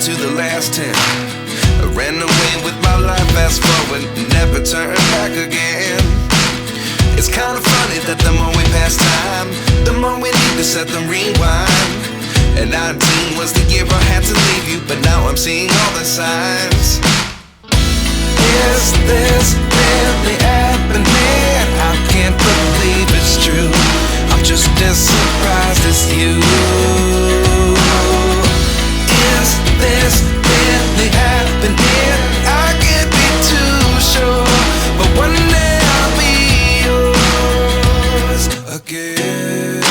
to the last 10. I ran away with my life, fast forward, never turn back again. It's kinda funny that the more we pass time, the more we need to set the rewind. And 19 was the year I had to leave you, but now I'm seeing all the signs. Is this really happening? I can't believe it's true. I'm just as surprised as you. Is this really happening? I can't be too sure, but one day I'll be yours again.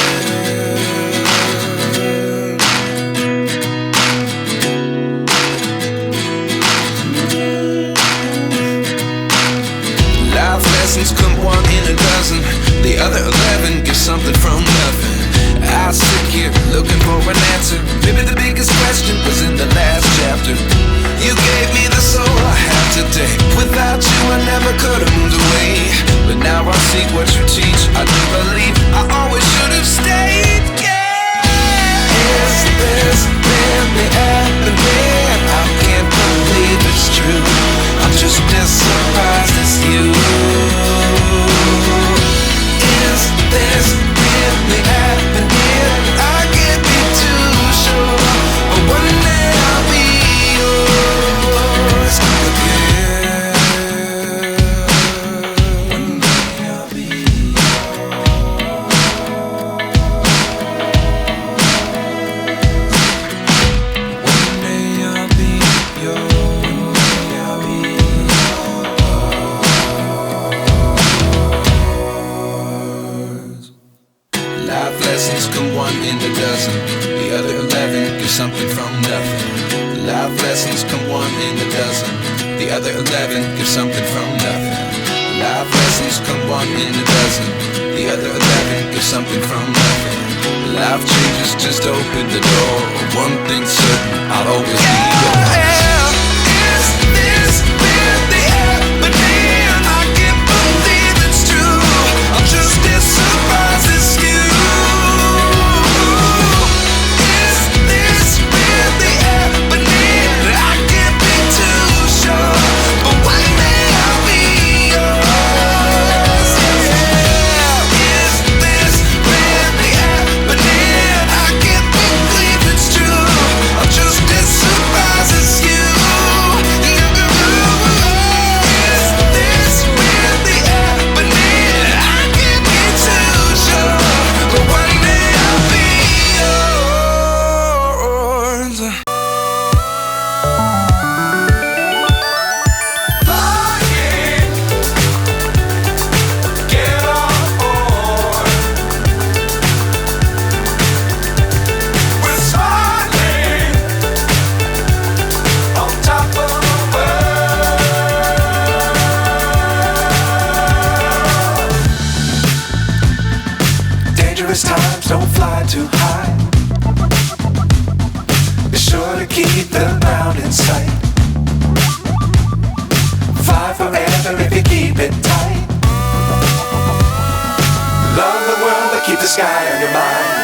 Life lessons come one in a dozen. The other 11 get something from nothing. I sit here looking for an answer. Maybe the biggest question was in the last chapter. You gave me the soul I have today. Without you I never could have moved away. But now I see what you teach. I do believe I always should have stayed. Yeah. Is this really happening? I can't believe it's true. I'm just as surprised as you. Is this really happening? I can't be too sure, but one day I'll be yours again. One day I'll be yours. One day I'll be yours. One day I'll be yours. Life lessons come one in a dozen. The other 11 get something from nothing. Life lessons come one in a dozen. The other 11 get something from nothing. Life lessons come one in a dozen. The other 11 get something from nothing. Life changes just open the door. One thing's certain, I'll always be yours. Is this really happening? I can't believe it's true. I'm just as surprised as you. Is this really happening? I can't be too sure, but one day I'll be yours. Yeah. Is this really happening? I can't believe it's true. I'm just as surprised as you. Is this really happening? I can't be too sure, but one day I'll be yours. Get on board. We're smiling on top of the world. Dangerous times, don't fly too high. Be sure to keep the ground in sight. Fly forever if you keep it tight. Love the world, but keep the sky on your mind.